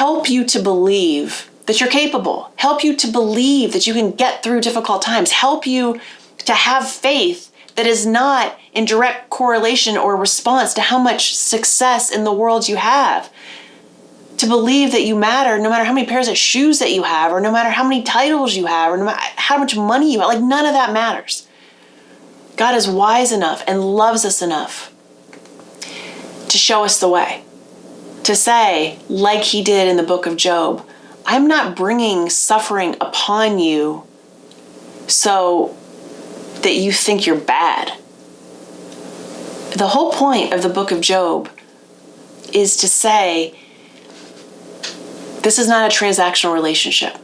help you to believe that you're capable, help you to believe that you can get through difficult times, help you to have faith that is not in direct correlation or response to how much success in the world you have. To believe that you matter no matter how many pairs of shoes that you have, or no matter how many titles you have, or no matter how much money you have. Like, none of that matters. God is wise enough and loves us enough to show us the way. To say, like he did in the book of Job, I'm not bringing suffering upon you so that you think you're bad. The whole point of the book of Job is to say, this is not a transactional relationship.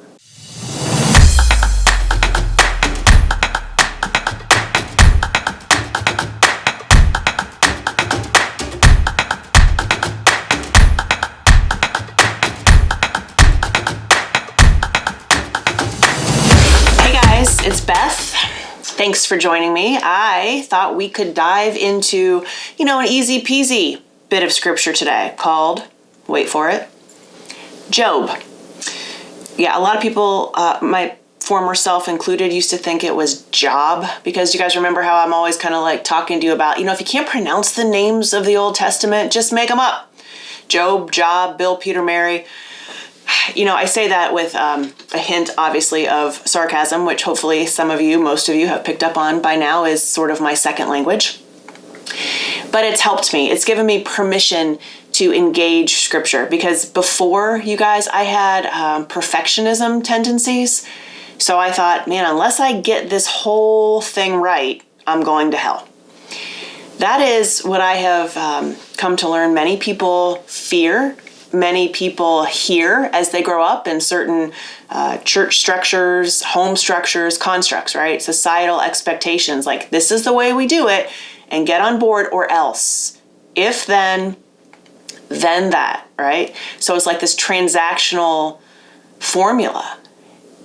It's Beth. Thanks for joining me. I thought we could dive into, an easy peasy bit of scripture today called, wait for it, Job. Yeah, a lot of people, my former self included, used to think it was Job, because you guys remember how I'm always kind of like talking to you about, if you can't pronounce the names of the Old Testament, just make them up. Job, Job, Bill, Peter, Mary. I say that with a hint, obviously, of sarcasm, which hopefully most of you have picked up on by now, is sort of my second language. But it's helped me. It's given me permission to engage scripture, because before, you guys, I had perfectionism tendencies. So I thought, man, unless I get this whole thing right, I'm going to hell. That is what I have come to learn many people fear. Many people hear as they grow up in certain church structures, home structures, constructs, right? Societal expectations, like this is the way we do it, and get on board or else. If then that, right? So it's like this transactional formula.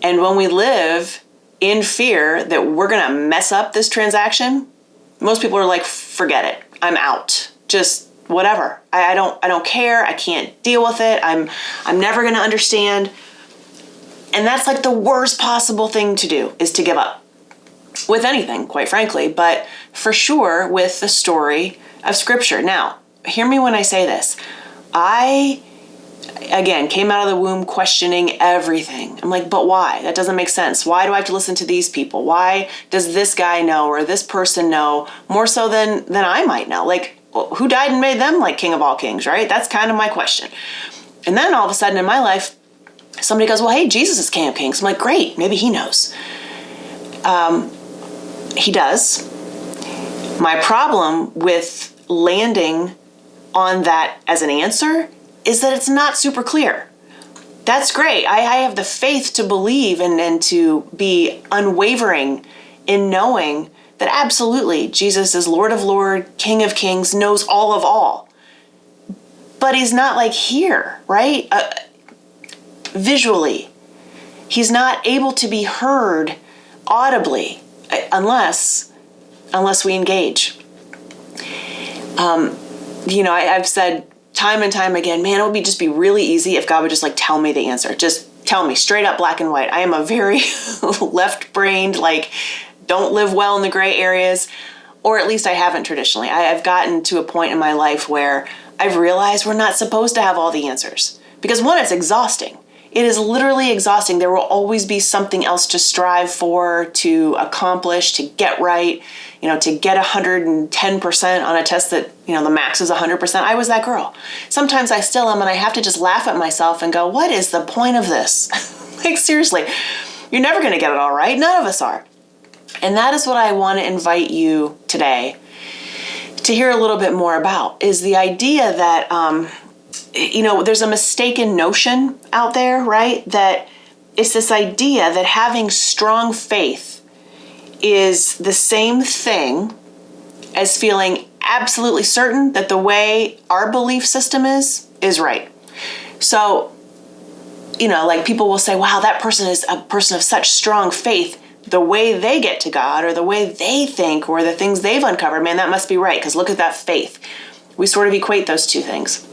And when we live in fear that we're going to mess up this transaction, most people are like, forget it. I'm out. Just whatever. I don't care. I can't deal with it. I'm never going to understand. And that's like the worst possible thing to do, is to give up with anything, quite frankly, but for sure with the story of scripture. Now, hear me when I say this. I, again, came out of the womb questioning everything. I'm like, but why? That doesn't make sense. Why do I have to listen to these people? Why does this guy know, or this person know more so than I might know? Like, who died and made them like King of all kings, right? That's kind of my question. And then all of a sudden in my life, somebody goes, well, hey, Jesus is King of kings. I'm like, great, maybe he knows. He does. My problem with landing on that as an answer is that it's not super clear. That's great. I have the faith to believe and to be unwavering in knowing that absolutely Jesus is Lord of Lords, King of Kings, knows all of all. But he's not like here, right? Visually. He's not able to be heard audibly unless we engage. I've said time and time again, man, it would just be really easy if God would just like tell me the answer. Just tell me straight up, black and white. I am a very left-brained, don't live well in the gray areas, or at least I haven't traditionally. I've gotten to a point in my life where I've realized we're not supposed to have all the answers. Because one, it's exhausting. It is literally exhausting. There will always be something else to strive for, to accomplish, to get right, to get 110% on a test that, the max is 100%. I was that girl. Sometimes I still am, and I have to just laugh at myself and go, what is the point of this? Like, seriously, you're never going to get it all right. None of us are. And that is what I want to invite you today to hear a little bit more about, is the idea that, there's a mistaken notion out there, right? That it's this idea that having strong faith is the same thing as feeling absolutely certain that the way our belief system is right. So, people will say, wow, that person is a person of such strong faith. The way they get to God, or the way they think, or the things they've uncovered, man, that must be right, because look at that faith. We sort of equate those two things.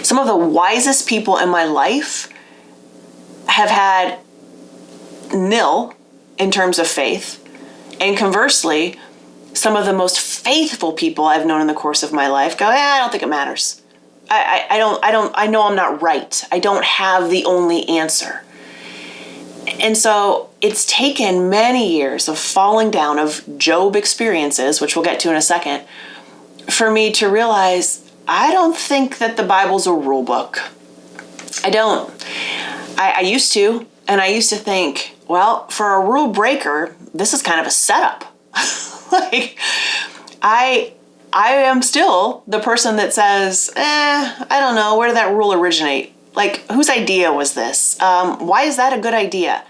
Some of the wisest people in my life have had nil in terms of faith. And conversely, some of the most faithful people I've known in the course of my life go, I don't think it matters. I know I'm not right. I don't have the only answer. And so it's taken many years of falling down, of Job experiences, which we'll get to in a second, for me to realize I don't think that the Bible's a rule book. I don't. I used to, and I used to think, well, for a rule breaker, this is kind of a setup. Like, I am still the person that says, I don't know, where did that rule originate? Like, whose idea was this? Why is that a good idea?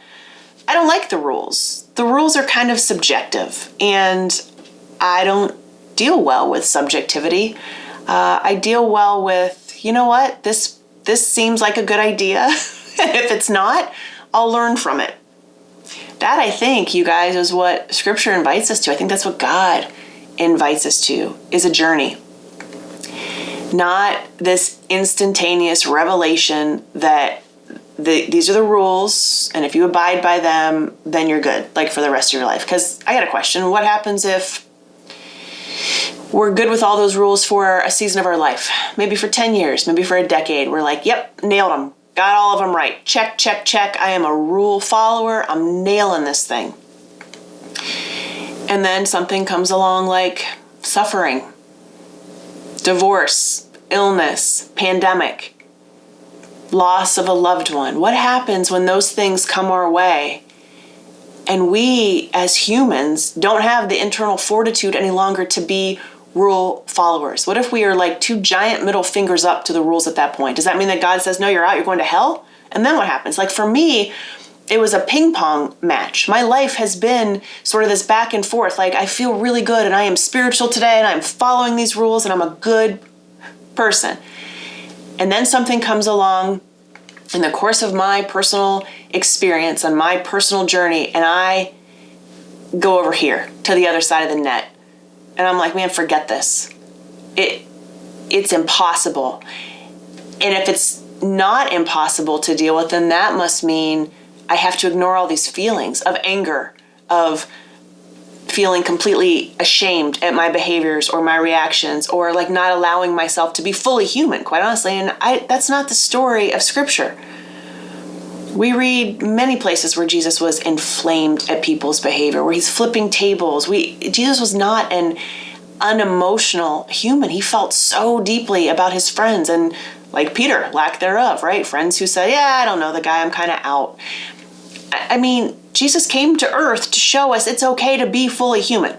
I don't like the rules. The rules are kind of subjective, and I don't deal well with subjectivity. I deal well with, you know what, this seems like a good idea. And if it's not, I'll learn from it. That, I think, you guys, is what Scripture invites us to. I think that's what God invites us to, is a journey. Not this instantaneous revelation that these are the rules, and if you abide by them, then you're good, like for the rest of your life. Because I got a question. What happens if we're good with all those rules for a season of our life? Maybe for 10 years, maybe for a decade. We're like, yep, nailed them. Got all of them right. Check, check, check. I am a rule follower. I'm nailing this thing. And then something comes along like suffering, divorce, illness, pandemic, loss of a loved one. What happens when those things come our way and we as humans don't have the internal fortitude any longer to be rule followers? What if we are like two giant middle fingers up to the rules at that point? Does that mean that God says, no, you're out, you're going to hell? And then what happens? Like for me, it was a ping pong match. My life has been sort of this back and forth. Like I feel really good and I am spiritual today and I'm following these rules and I'm a good person. And then something comes along in the course of my personal experience and my personal journey, and I go over here to the other side of the net. And I'm like, man, forget this. It's impossible. And if it's not impossible to deal with, then that must mean I have to ignore all these feelings of anger, of feeling completely ashamed at my behaviors or my reactions, or like not allowing myself to be fully human, quite honestly. And that's not the story of Scripture. We read many places where Jesus was inflamed at people's behavior, where he's flipping tables. Jesus was not an unemotional human. He felt so deeply about his friends, and like Peter, lack thereof, right? Friends who say, I don't know the guy, I'm kind of out. I mean, Jesus came to earth to show us it's okay to be fully human.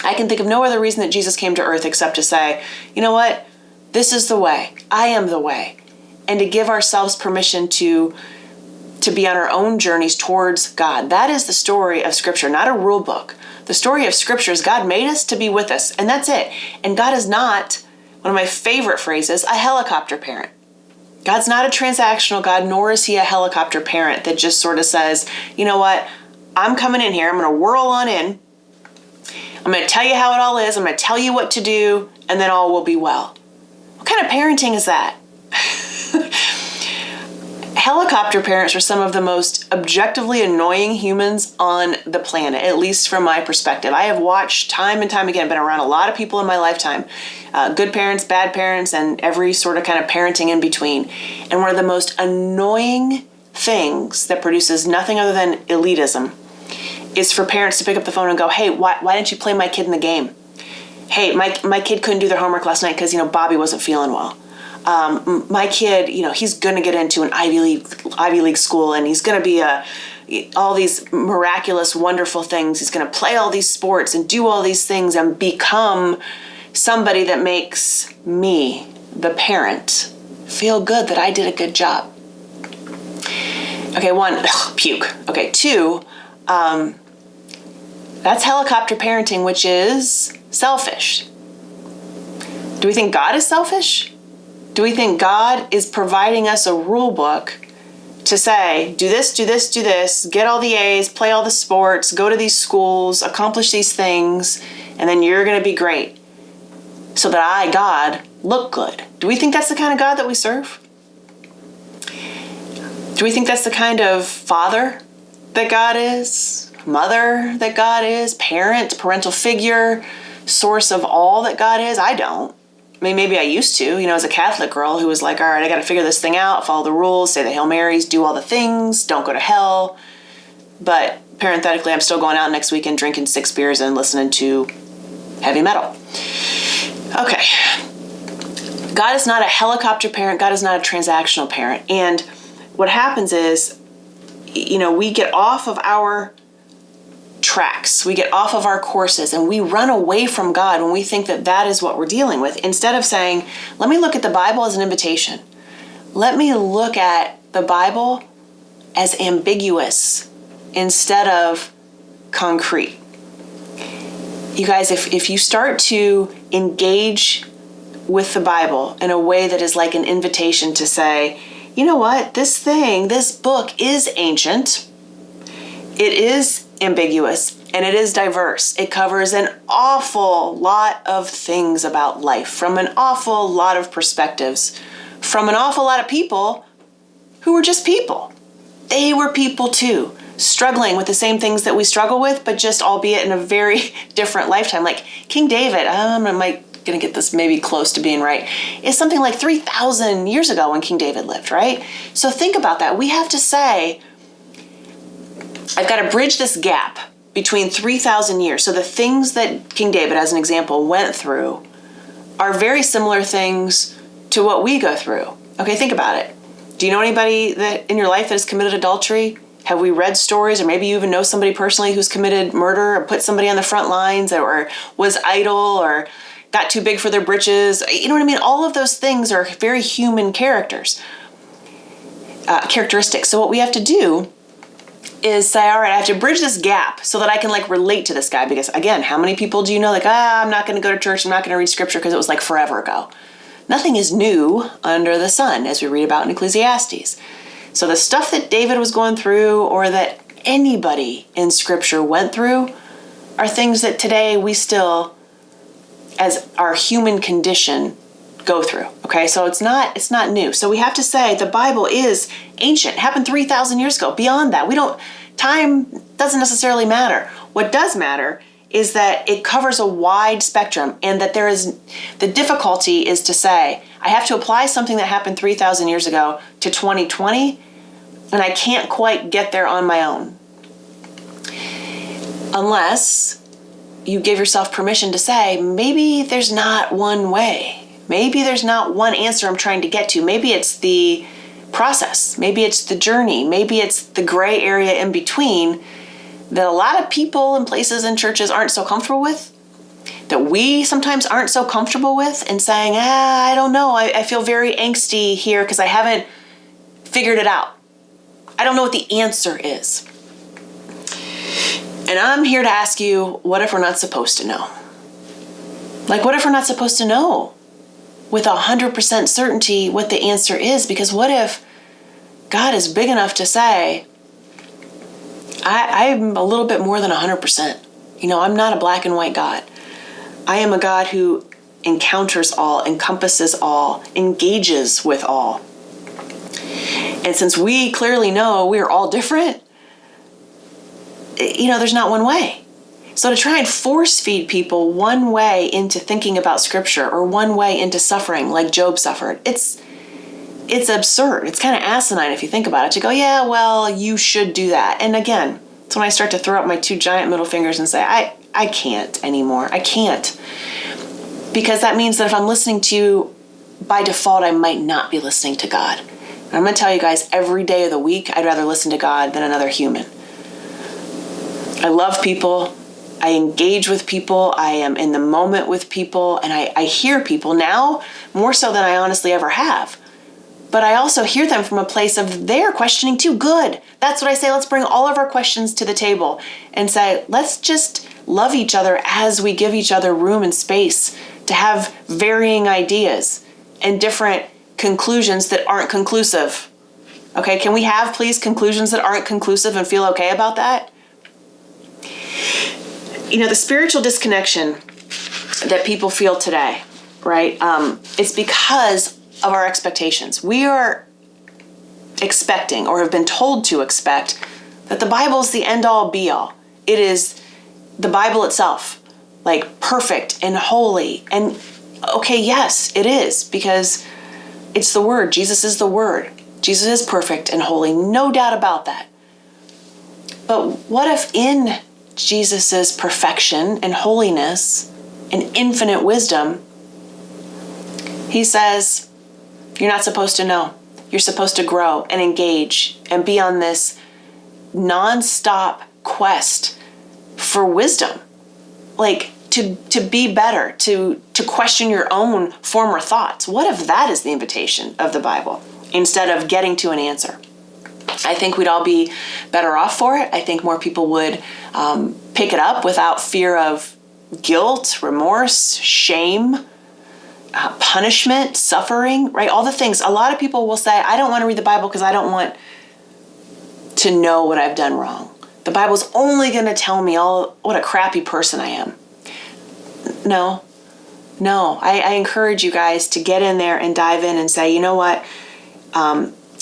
I can think of no other reason that Jesus came to earth except to say, you know what? This is the way. I am the way. And to give ourselves permission to be on our own journeys towards God. That is the story of Scripture, not a rule book. The story of Scripture is God made us to be with us, and that's it. And God is not, one of my favorite phrases, a helicopter parent. God's not a transactional God, nor is he a helicopter parent that just sort of says, you know what, I'm coming in here, I'm going to whirl on in, I'm going to tell you how it all is, I'm going to tell you what to do, and then all will be well. What kind of parenting is that? Helicopter parents are some of the most objectively annoying humans on the planet, at least from my perspective. I have watched time and time again, been around a lot of people in my lifetime, good parents, bad parents, and every sort of kind of parenting in between. And one of the most annoying things that produces nothing other than elitism is for parents to pick up the phone and go, hey, why didn't you play my kid in the game? Hey, my kid couldn't do their homework last night because, Bobby wasn't feeling well. My kid, he's going to get into an Ivy League school, and he's going to be all these miraculous, wonderful things. He's going to play all these sports and do all these things and become somebody that makes me, the parent, feel good that I did a good job. Okay, one, puke. Okay, two, that's helicopter parenting, which is selfish. Do we think God is selfish? Do we think God is providing us a rule book to say, do this, do this, do this, get all the A's, play all the sports, go to these schools, accomplish these things, and then you're going to be great? so that I, God, look good. Do we think that's the kind of God that we serve? Do we think that's the kind of father that God is? Mother that God is? Parent, parental figure, source of all that God is? I don't. I mean, maybe I used to, as a Catholic girl who was like, all right, I got to figure this thing out, follow the rules, say the Hail Marys, do all the things, don't go to hell. But parenthetically, I'm still going out next weekend drinking 6 beers and listening to heavy metal. Okay. God is not a helicopter parent. God is not a transactional parent. And what happens is, we get off of our tracks, we get off of our courses, and we run away from God when we think that that is what we're dealing with. Instead of saying, let me look at the Bible as an invitation. Let me look at the Bible as ambiguous instead of concrete. You guys, if you start to engage with the Bible in a way that is like an invitation to say, you know what, this book is ancient, it is ambiguous, and it is diverse. It covers an awful lot of things about life from an awful lot of perspectives, from an awful lot of people who were just people. They were people too, struggling with the same things that we struggle with, but just albeit in a very different lifetime. Like King David, I'm going to get this maybe close to being right, is something like 3,000 years ago when King David lived, right? So think about that. We have to say, I've got to bridge this gap between 3,000 years. So the things that King David, as an example, went through are very similar things to what we go through. Okay, think about it. Do you know anybody that in your life that has committed adultery? Have we read stories, or maybe you even know somebody personally who's committed murder or put somebody on the front lines or was idle or got too big for their britches? You know what I mean? All of those things are very human characteristics. So what we have to do is say, all right, I have to bridge this gap so that I can relate to this guy. Because again, how many people do you know I'm not going to go to church, I'm not going to read scripture because it was forever ago. Nothing is new under the sun, as we read about in Ecclesiastes. So the stuff that David was going through, or that anybody in scripture went through, are things that today we still, as our human condition, go through. Okay, so it's not new. So we have to say the Bible is ancient. It happened 3,000 years ago. Beyond that, time doesn't necessarily matter. What does matter is that it covers a wide spectrum, and that the difficulty is to say, I have to apply something that happened 3,000 years ago to 2020, and I can't quite get there on my own. Unless you give yourself permission to say, maybe there's not one way. Maybe there's not one answer I'm trying to get to. Maybe it's the process. Maybe it's the journey. Maybe it's the gray area in between that a lot of people and places and churches aren't so comfortable with, that we sometimes aren't so comfortable with, and saying, I don't know, I feel very angsty here because I haven't figured it out. I don't know what the answer is. And I'm here to ask you, what if we're not supposed to know? What if we're not supposed to know with 100% certainty what the answer is? Because what if God is big enough to say, I'm a little bit more than 100%. I'm not a black and white God. I am a God who encounters all, encompasses all, engages with all. And since we clearly know we're all different, there's not one way. So to try and force feed people one way into thinking about scripture, or one way into suffering like Job suffered, it's absurd. It's kind of asinine if you think about it, to go, yeah, well, you should do that. And again, it's when I start to throw up my 2 giant middle fingers and say, I can't anymore. I can't. Because that means that if I'm listening to you, by default, I might not be listening to God. And I'm going to tell you guys, every day of the week, I'd rather listen to God than another human. I love people. I engage with people. I am in the moment with people. And I hear people now more so than I honestly ever have. But I also hear them from a place of their questioning too. Good. That's what I say. Let's bring all of our questions to the table and say, let's just love each other as we give each other room and space to have varying ideas and different conclusions that aren't conclusive. Okay, can we have, please, conclusions that aren't conclusive and feel okay about that? The spiritual disconnection that people feel today right? It's because of our expectations. We are expecting, or have been told to expect, that the Bible is the end-all be-all. It is the Bible itself, like perfect and holy. And okay, yes, it is, because it's the Word. Jesus is the Word. Jesus is perfect and holy, no doubt about that. But what if in Jesus's perfection and holiness and infinite wisdom, he says, you're not supposed to know. You're supposed to grow and engage and be on this nonstop quest for wisdom, like to be better, to question your own former thoughts. What if that is the invitation of the Bible instead of getting to an answer? I think we'd all be better off for it. I think more people would pick it up without fear of guilt, remorse, shame, punishment, suffering, right? All the things. A lot of people will say, I don't want to read the Bible because I don't want to know what I've done wrong. The Bible's only going to tell me what a crappy person I am. No. I encourage you guys to get in there and dive in and say, you know what?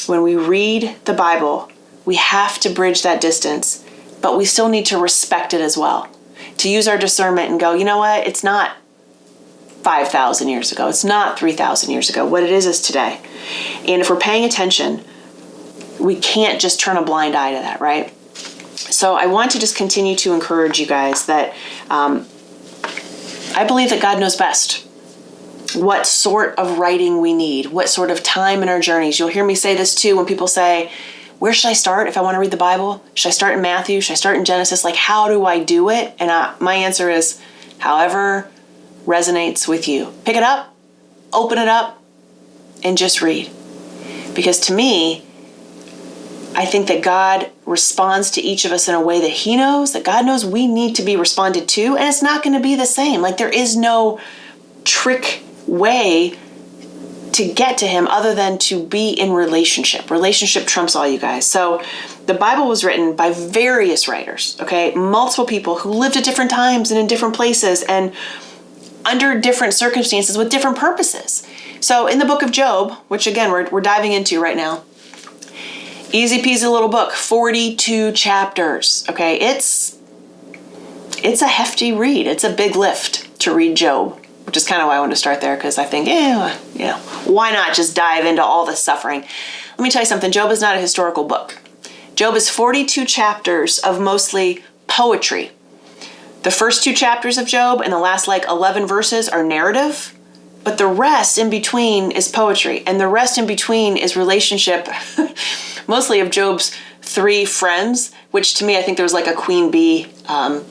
When we read the Bible, we have to bridge that distance, but we still need to respect it as well. To use our discernment and go, you know what? It's not 5,000 years ago. It's not 3,000 years ago. What it is today. And if we're paying attention, we can't just turn a blind eye to that, right? So I want to just continue to encourage you guys that I believe that God knows best what sort of writing we need, what sort of time in our journeys. You'll hear me say this too when people say, where should I start if I want to read the Bible? Should I start in Matthew? Should I start in Genesis? Like, how do I do it? And my answer is, however resonates with you. Pick it up, open it up, and just read. Because to me, I think that God responds to each of us in a way that he knows, that God knows we need to be responded to, and it's not going to be the same. Like, there is no trick way to get to him other than to be in relationship. Relationship trumps all, you guys. So the Bible was written by various writers, okay? Multiple people who lived at different times and in different places and under different circumstances with different purposes. So in the book of Job, which again, we're diving into right now, easy peasy little book, 42 chapters, okay? It's a hefty read. It's a big lift to read Job, which is kind of why I wanted to start there, because I think, why not just dive into all the suffering? Let me tell you something. Job is not a historical book. Job is 42 chapters of mostly poetry. The first 2 chapters of Job and the last 11 verses are narrative, but the rest in between is poetry, and the rest in between is relationship, mostly of Job's 3 friends, which to me, I think there was like a queen bee. I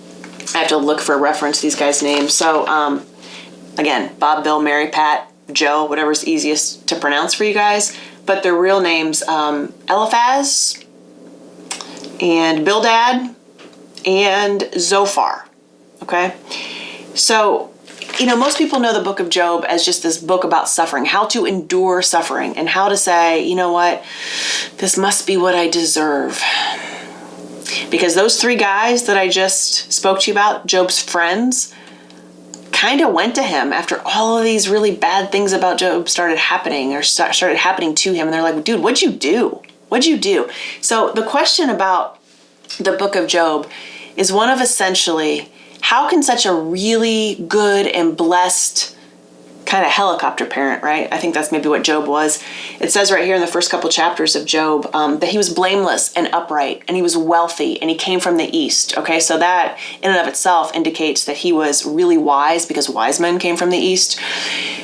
have to look for a reference to these guys' names. So again, Bob, Bill, Mary, Pat, Joe, whatever's easiest to pronounce for you guys, but their real names, Eliphaz and Bildad and Zophar. Okay, so, most people know the book of Job as just this book about suffering, how to endure suffering, and how to say, you know what, this must be what I deserve. Because those 3 guys that I just spoke to you about, Job's friends, kind of went to him after all of these really bad things about Job started happening to him. And they're like, dude, what'd you do? What'd you do? So the question about the book of Job is one of essentially, how can such a really good and blessed kind of helicopter parent, right? I think that's maybe what Job was. It says right here in the first couple chapters of Job that he was blameless and upright, and he was wealthy, and he came from the east. Okay, so that in and of itself indicates that he was really wise, because wise men came from the east.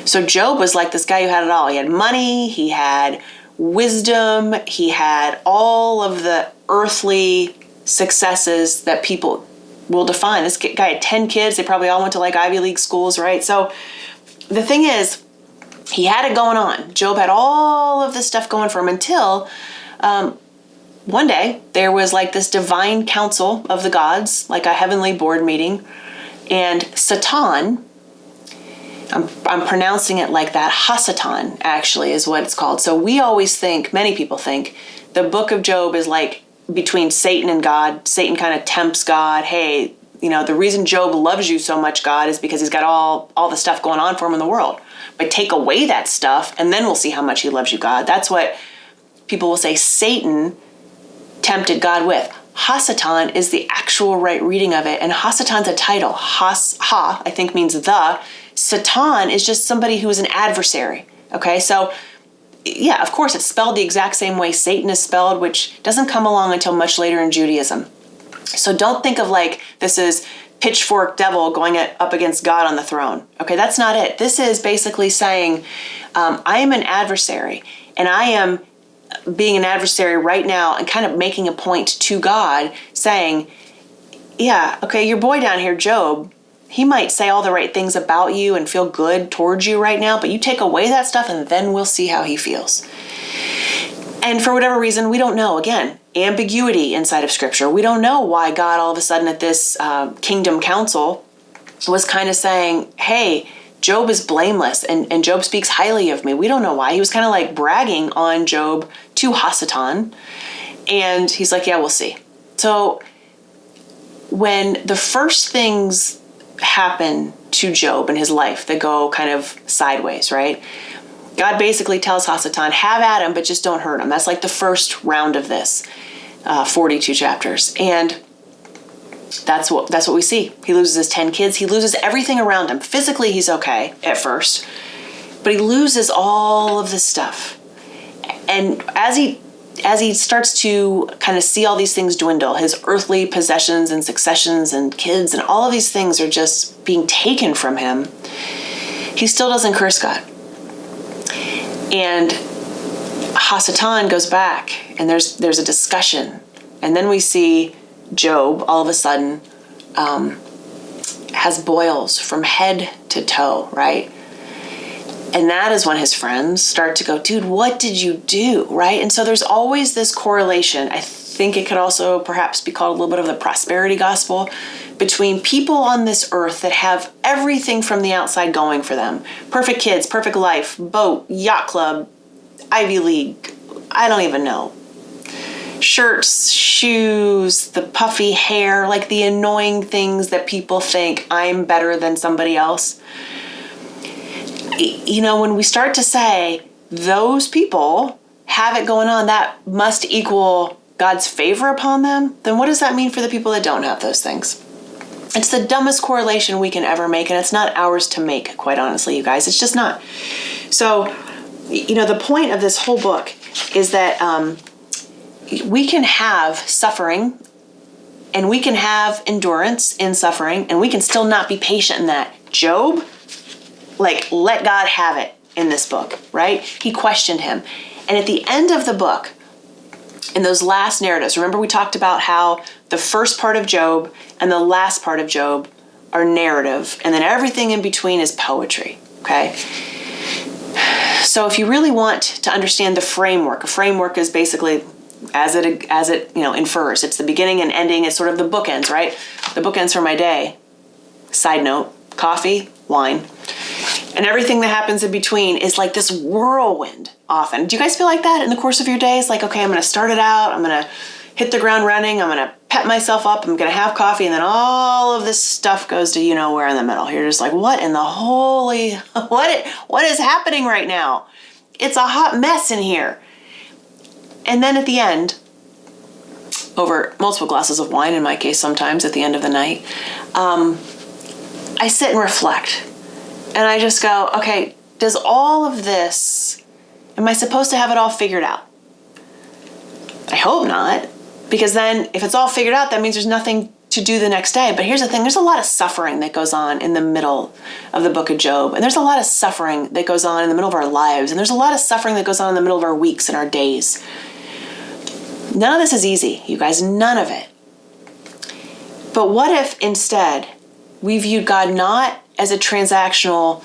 So Job was like this guy who had it all. He had money, he had wisdom, he had all of the earthly successes that people will define. This guy had 10 kids. They probably all went to Ivy League schools, right? So the thing is, he had it going on. Job had all of this stuff going for him until one day there was this divine council of the gods, like a heavenly board meeting, and Satan, I'm pronouncing it like that, Hasatan actually is what it's called. So we always think, many people think, the book of Job is between Satan and God. Satan kind of tempts God. Hey, the reason Job loves you so much, God, is because he's got all the stuff going on for him in the world. But take away that stuff, and then we'll see how much he loves you, God. That's what people will say Satan tempted God with. Hasatan is the actual right reading of it, and Hasatan's a title. Ha, I think, means the. Satan is just somebody who is an adversary. Okay, so yeah, of course, it's spelled the exact same way Satan is spelled, which doesn't come along until much later in Judaism. So don't think of like this is pitchfork devil going up against God on the throne. Okay, that's not it. This is basically saying, I am an adversary, and I am being an adversary right now and kind of making a point to God saying, yeah, okay, your boy down here, Job, he might say all the right things about you and feel good towards you right now, but you take away that stuff and then we'll see how he feels. And for whatever reason, we don't know. Again, ambiguity inside of Scripture. We don't know why God all of a sudden at this kingdom council was kind of saying, hey, Job is blameless and Job speaks highly of me. We don't know why. He was kind of like bragging on Job to Hasatan. And he's like, yeah, we'll see. So when the first things happen to Job in his life that go kind of sideways, right? God basically tells Hasatan, have at him, but just don't hurt him. That's like the first round of this 42 chapters. And that's what we see. He loses his 10 kids. He loses everything around him. Physically, he's okay at first, but he loses all of this stuff. And as he starts to kind of see all these things dwindle, his earthly possessions and successions and kids and all of these things are just being taken from him, he still doesn't curse God. And Hasatan goes back, and there's a discussion. And then we see Job all of a sudden has boils from head to toe, right? And that is when his friends start to go, dude, what did you do, right? And so there's always this correlation. I think it could also perhaps be called a little bit of the prosperity gospel between people on this earth that have everything from the outside going for them. Perfect kids, perfect life, boat, yacht club, Ivy League, I don't even know. Shirts, shoes, the puffy hair, like the annoying things that people think I'm better than somebody else. When we start to say those people have it going on, that must equal God's favor upon them, then what does that mean for the people that don't have those things? It's the dumbest correlation we can ever make, and it's not ours to make, quite honestly, you guys. It's just not. So, the point of this whole book is that we can have suffering, and we can have endurance in suffering, and we can still not be patient in that. Job, let God have it in this book, right? He questioned him. And at the end of the book, in those last narratives, remember we talked about how the first part of Job and the last part of Job are narrative, and then everything in between is poetry, okay? So if you really want to understand the framework, a framework is basically as it infers. It's the beginning and ending. It's sort of the bookends, right? The bookends for my day. Side note, coffee, wine. And everything that happens in between is like this whirlwind often. Do you guys feel like that in the course of your days? Like, okay, I'm going to start it out. I'm going to hit the ground running. I'm going to pep myself up. I'm going to have coffee. And then all of this stuff goes to where in the middle. You're just like, what in the holy, what is happening right now? It's a hot mess in here. And then at the end, over multiple glasses of wine, in my case, sometimes at the end of the night, I sit and reflect. And I just go, okay, does all of this, am I supposed to have it all figured out? I hope not, because then if it's all figured out, that means there's nothing to do the next day. But here's the thing, there's a lot of suffering that goes on in the middle of the book of Job. And there's a lot of suffering that goes on in the middle of our lives. And there's a lot of suffering that goes on in the middle of our weeks and our days. None of this is easy, you guys, none of it. But what if instead we viewed God not as a transactional,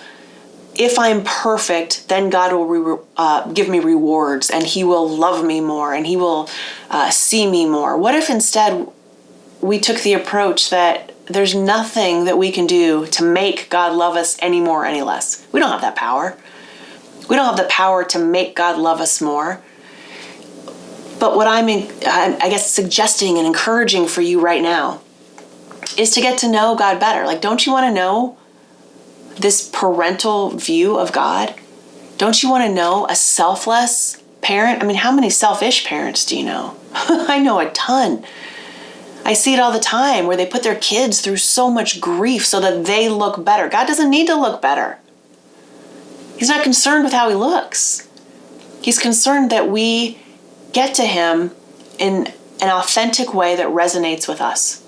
if I'm perfect, then God will give me rewards and he will love me more and he will see me more. What if instead we took the approach that there's nothing that we can do to make God love us any more or any less? We don't have that power. We don't have the power to make God love us more. But what I'm suggesting and encouraging for you right now is to get to know God better. Like, don't you want to know this parental view of God? Don't you want to know a selfless parent? I mean, how many selfish parents do you know? I know a ton. I see it all the time where they put their kids through so much grief so that they look better. God doesn't need to look better. He's not concerned with how he looks. He's concerned that we get to him in an authentic way that resonates with us,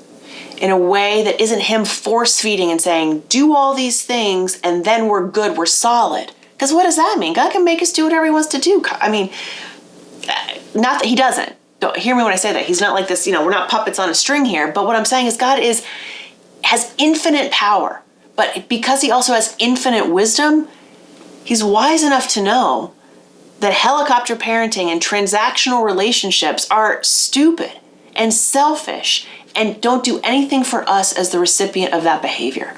in a way that isn't him force-feeding and saying, do all these things and then we're good, we're solid. Because what does that mean? God can make us do whatever he wants to do. I mean, not that he doesn't. Don't hear me when I say that. He's not like this, we're not puppets on a string here. But what I'm saying is God has infinite power. But because he also has infinite wisdom, he's wise enough to know that helicopter parenting and transactional relationships are stupid and selfish and don't do anything for us as the recipient of that behavior.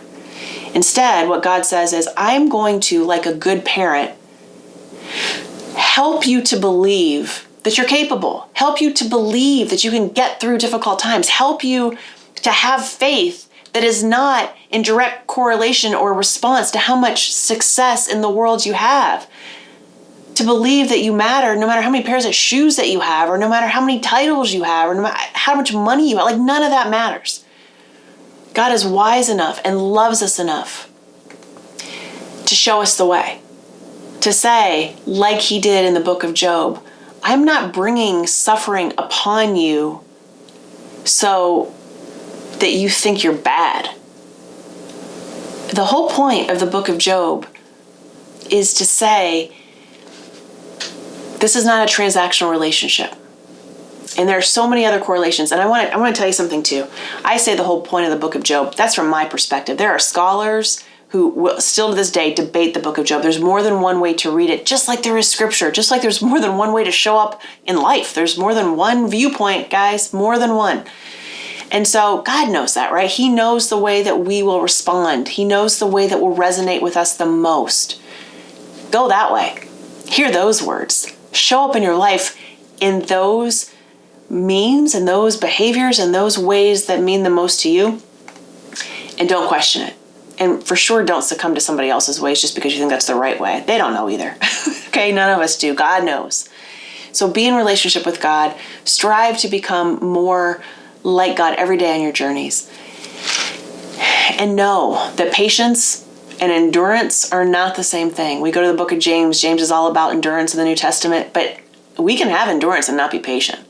Instead, what God says is, I'm going to, like a good parent, help you to believe that you're capable, help you to believe that you can get through difficult times, help you to have faith that is not in direct correlation or response to how much success in the world you have, to believe that you matter no matter how many pairs of shoes that you have, or no matter how many titles you have, or no matter how much money you have. Like, none of that matters. God is wise enough and loves us enough to show us the way, to say, like he did in the book of Job, I'm not bringing suffering upon you so that you think you're bad. The whole point of the book of Job is to say, this is not a transactional relationship. And there are so many other correlations. And I want to tell you something too. I say the whole point of the book of Job, that's from my perspective. There are scholars who will still to this day debate the book of Job. There's more than one way to read it, just like there is scripture, just like there's more than one way to show up in life. There's more than one viewpoint, guys, more than one. And so God knows that, right? He knows the way that we will respond. He knows the way that will resonate with us the most. Go that way. Hear those words. Show up in your life in those means and those behaviors and those ways that mean the most to you. And don't question it. And for sure, don't succumb to somebody else's ways just because you think that's the right way. They don't know either. Okay, none of us do. God knows. So be in relationship with God. Strive to become more like God every day on your journeys. And know that patience and endurance are not the same thing. We go to the book of James. James is all about endurance in the New Testament, but we can have endurance and not be patient.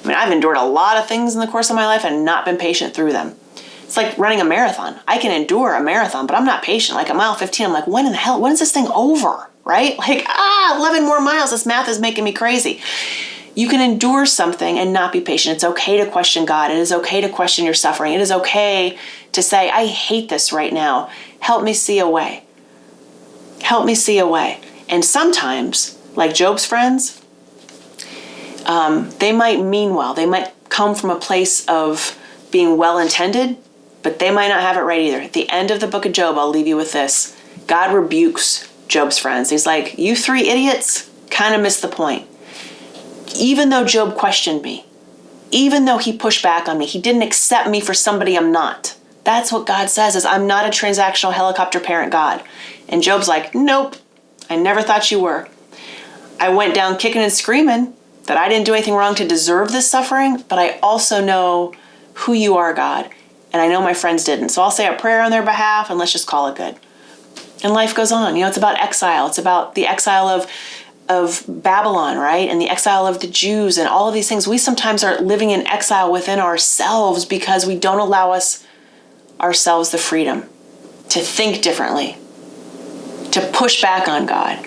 I mean, I've endured a lot of things in the course of my life and not been patient through them. It's like running a marathon. I can endure a marathon, but I'm not patient. Like at mile 15, I'm like, when in the hell, when is this thing over? Right? Like, 11 more miles. This math is making me crazy. You can endure something and not be patient. It's okay to question God. It is okay to question your suffering. It is okay to say, I hate this right now. Help me see a way. Help me see a way. And sometimes, like Job's friends, they might mean well. They might come from a place of being well-intended, but they might not have it right either. At the end of the book of Job, I'll leave you with this. God rebukes Job's friends. He's like, you three idiots kind of missed the point. Even though Job questioned me, even though he pushed back on me, he didn't accept me for somebody I'm not. That's what God says, is I'm not a transactional helicopter parent God. And Job's like, nope, I never thought you were. I went down kicking and screaming that I didn't do anything wrong to deserve this suffering, but I also know who you are, God. And I know my friends didn't. So I'll say a prayer on their behalf and let's just call it good. And life goes on. It's about exile. It's about the exile of Babylon, right? And the exile of the Jews and all of these things. We sometimes are living in exile within ourselves because we don't allow ourselves the freedom to think differently, to push back on God,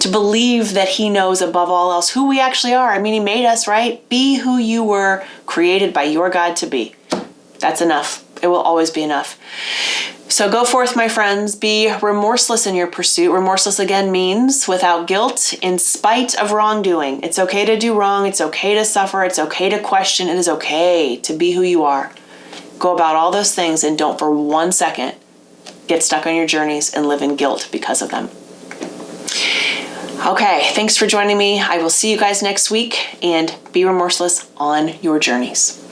to believe that he knows above all else who we actually are. I mean, he made us, right? Be who you were created by your God to be. That's enough. It will always be enough. So go forth, my friends. Be remorseless in your pursuit. Remorseless, again, means without guilt, in spite of wrongdoing. It's okay to do wrong. It's okay to suffer. It's okay to question. It is okay to be who you are. Go about all those things and don't for 1 second get stuck on your journeys and live in guilt because of them. Okay, thanks for joining me. I will see you guys next week, and be remorseless on your journeys.